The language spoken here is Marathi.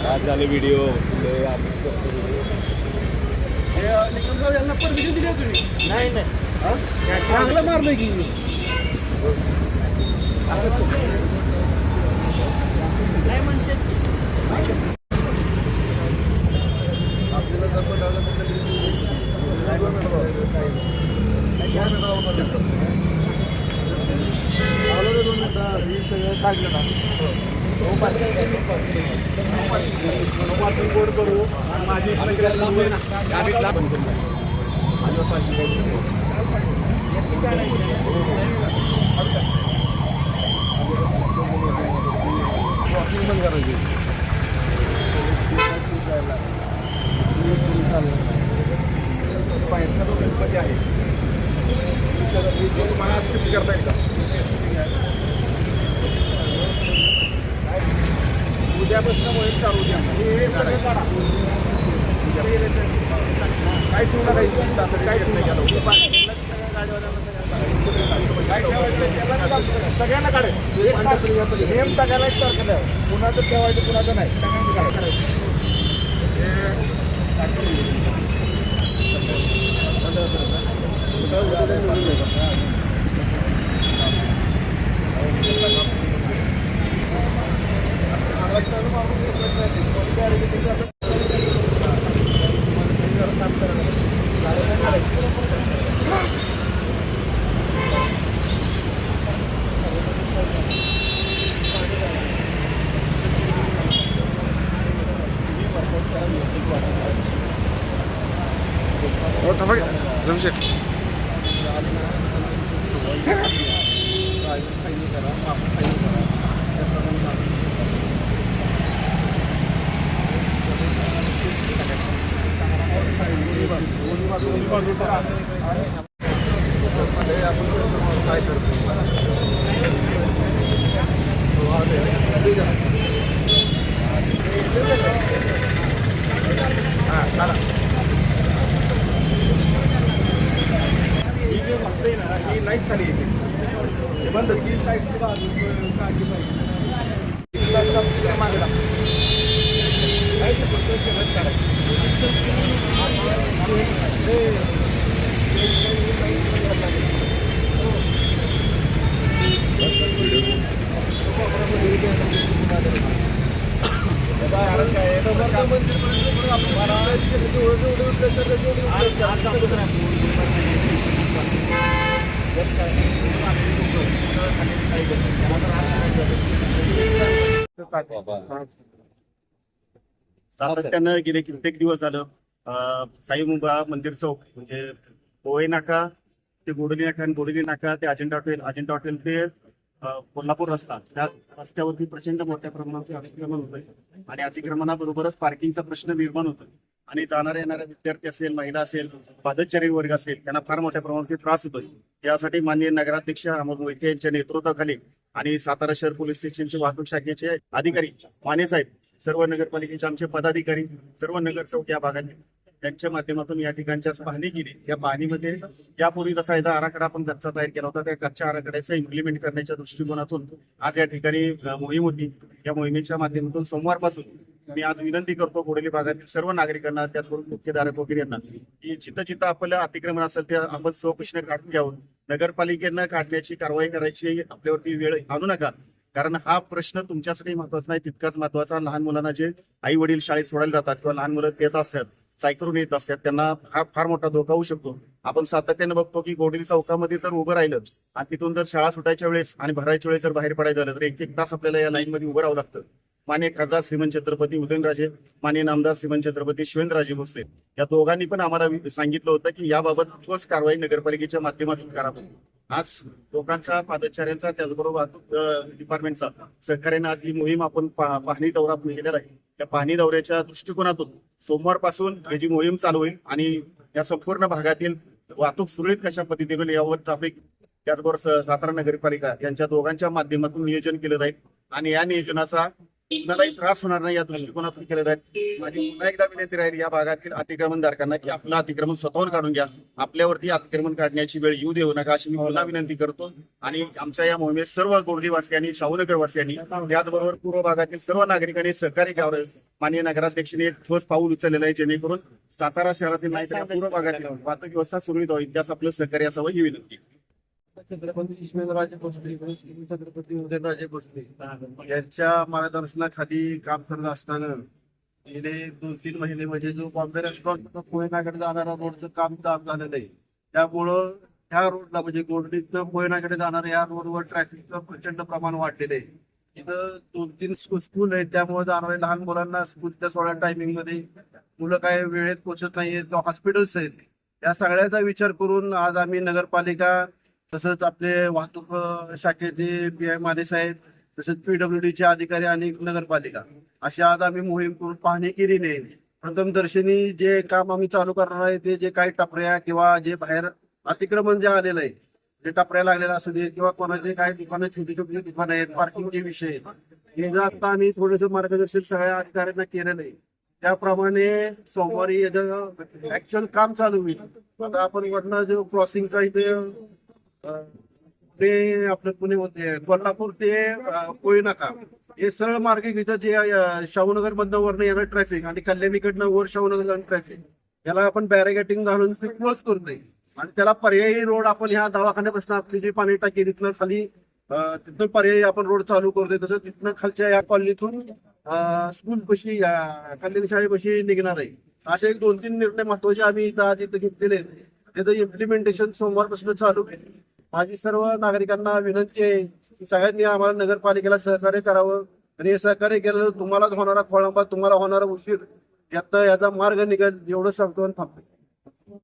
आज झाले व्हिडिओ यांना परमिशन दिली तुम्ही? नाही नाही, चांगलं मारलं की काय म्हणते सगळं काढलं ना गोड करू माझी गणपती आहे तुम्हाला ऍक्सेप्ट करता येईल का? उद्यापासून मोहीम चालू द्या. काय तुम्हाला काय सगळ्यांना काढेल नेम सगळ्याला एक सारखं कुणाचं ठेवायचं कुणाचं नाही सगळ्यांना काढायचं. काय करतो ही जे म्हणते ना ही नाहीच खाली येते बंद ती साईड काळजी पाहिजे मागे सातत्यानं गेले कित्येक दिवस झालं साईबाबा मंदिर चौक म्हणजे पोहे नाका ते गोडली नाका आणि गोडली नाका ते अजिंठा हॉटेल ते कोल्हापूर रस्ता त्या रस्त्यावरती प्रचंड मोठ्या प्रमाणात अतिक्रमण होतंय आणि अतिक्रमणाबरोबरच पार्किंगचा प्रश्न निर्माण होतोय आणि जाणाऱ्या येणाऱ्या विद्यार्थी असेल महिला असेल पादचारी वर्ग असेल त्यांना फार मोठ्या प्रमाणात त्रास होतोय. यासाठी माननीय नगराध्यक्ष अमोल मोहिते यांच्या नेतृत्वाखाली आणि सातारा शहर पोलीस स्टेशनचे वाहतूक शाखेचे अधिकारी माने साहेब सर्व नगरपालिकेचे आमचे पदाधिकारी सर्व नगरसेवक या भागात त्यांच्या माध्यमातून या ठिकाणच्या पाहणी केली. या पाहणीमध्ये यापूर्वी जसा एकदा आराखडा आपण कच्चा तयार केला होता त्या कच्च्या आराखड्याचं इम्प्लिमेंट करण्याच्या दृष्टिकोनातून आज या ठिकाणी मोहीम होती. या मोहिमेच्या माध्यमातून सोमवारपासून मी आज विनंती करतो गोडली भागातील सर्व नागरिकांना त्याचबरोबर मुख्यधारक वगैरे यांना की जिथं आपलं अतिक्रमण असेल त्या आपण स्वप्रश्न काढून घ्यावं. नगरपालिकेनं काढण्याची कारवाई करायची आपल्यावरती वेळ आणू नका कारण हा प्रश्न तुमच्यासाठी महत्वाचा नाही तितकाच महत्वाचा. लहान मुलांना जे आई वडील शाळेत सोडायला जातात किंवा लहान मुलं येत असतात सायकलून येत असतात त्यांना फार मोठा धोका होऊ शकतो. आपण सातत्याने बघतो की गोडली चौकामध्ये जर उभं राहिलं आणि तिथून जर शाळा सुटायच्या वेळेस आणि भरायच्या वेळेस जर बाहेर पडायचं झालं तर एक तास आपल्याला या लाईन मध्ये उभं राहावं लागतं. माननीय खासदार श्रीमंत छत्रपती उदयनराजे माननीय नामदार श्रीमंत छत्रपती शिवेंद्रराजे भोसले या दोघांनी पण आम्हाला सांगितलं होतं की याबाबत ठोस कारवाई नगरपालिकेच्या माध्यमातून करावी. आज लोकांचा पादचाऱ्यांचा त्याचबरोबर वाहतूक डिपार्टमेंटचा सहकार्याने आज ही मोहीम आपण पाहणी दौरा केलेला आहे. त्या पाहणी दौऱ्याच्या दृष्टिकोनातून सोमवारपासून ही जी मोहीम चालू होईल आणि या संपूर्ण भागातील वाहतूक सुरळीत कशा पद्धतीने यावर ट्रॅफिक त्याचबरोबर सातारा नगरपालिका यांच्या दोघांच्या माध्यमातून नियोजन केलं जाईल आणि या नियोजनाचा कुणालाही त्रास होणार नाही या दृष्टिकोनातून केलेलं आहे. माझी पुन्हा एकदा विनंती राहील या भागातील अतिक्रमणधारकांना की आपलं अतिक्रमण स्वतःहून काढून घ्या. आपल्यावरती अतिक्रमण काढण्याची वेळ येऊ देऊ नका अशी मी पुन्हा विनंती करतो. आणि आमच्या या मोहिमेत सर्व गोर्डीवासियांनी, शाहूनगर वासियांनी, त्याचबरोबर पूर्व भागातील सर्व नागरिकांनी सहकार्य करावं. माननीय नगराध्यक्षांनी एक ठोस पाऊल उचललेलं आहे, जेणेकरून सातारा शहरातील नाही तर या पूर्व भागातील वाहतूक व्यवस्था सुरळीत व्हावी. त्यास आपलं सहकार्य असावं ही विनंती. छत्रपती ईश्वरराजे भोसले, छत्रपती उदयनराजे भोसले यांच्या मार्गदर्शनाखाली काम करत असताना गेले 2-3 महिने म्हणजे जो बॉम्बे रेस्टॉरंट कोयनाकडे जाणारा रोडचं काम चालू झालेलं आहे. त्यामुळं ह्या रोडला म्हणजे गोर्डीतनं कोयनाकडे जाणाऱ्या या रोडवर ट्रॅफिकचं प्रचंड प्रमाण वाढलेलं आहे. इथं 2-3 स्कूल आहेत, त्यामुळे जाणाऱ्या लहान मुलांना स्कूलच्या सोळा टायमिंग मध्ये मुलं काय वेळेत पोहोचत नाहीत. हॉस्पिटल्स आहेत, या सगळ्याचा विचार करून आज आम्ही नगरपालिका, तसंच आपले वाहतूक शाखेचे पी.आय. माने साहेब, तसंच PWDचे अधिकारी आणि नगरपालिका अशी आज आम्ही मोहीम करून पाहणी केली नाही. प्रथमदर्शनी जे काम आम्ही चालू करणार आहे ते जे काही टपऱ्या किंवा जे बाहेर अतिक्रमण जे आलेलं आहे, जे टपऱ्या लागलेला असू दे किंवा कोणाचे काही दुकानं, छोटी छोटी दुकानं आहेत, पार्किंगचे विषय आहेत, हे जर आता आम्ही थोडंसं मार्गदर्शन सगळ्या अधिकाऱ्यांना केलेलं आहे. त्याप्रमाणे सोमवारी याचं ऍक्च्युअल काम चालू होईल. आता आपण वरनं जो क्रॉसिंगचा इथे ते आपलं पुणे होते कोल्हापूर ते कोयनाका हे सरळ मार्ग इथं जे शाहूनगर मधनं वरनं येणार ट्रॅफिक आणि कल्याणीकडनं वर शाहूनगर जाणं ट्रॅफिक, याला आपण बॅरिगेटिंग घालून ते क्लोज करतोय. आणि त्याला पर्यायी रोड आपण ह्या दवाखान्यापासून आपली जी पाणी टाकी तिथनं खाली तिथून पर्यायी आपण रोड चालू करतोय. तसं तिथनं खालच्या या कॉलनीतून स्कूल पशी कल्याण शाळेपाशी निघणार आहे. असे 2-3 निर्णय महत्वाचे आम्ही इथं आज इथं घेतलेले आहेत. त्याचं इम्प्लिमेंटेशन सोमवारपासून चालू केलं. माझी सर्व नागरिकांना विनंती आहे की सगळ्यांनी आम्हाला नगरपालिकेला सहकार्य करावं. आणि हे सहकार्य केलं तुम्हाला होणारा खोळंबा, तुम्हाला होणारा उशीर याचा मार्ग निघेल एवढं सांगतो आणि थांबतो.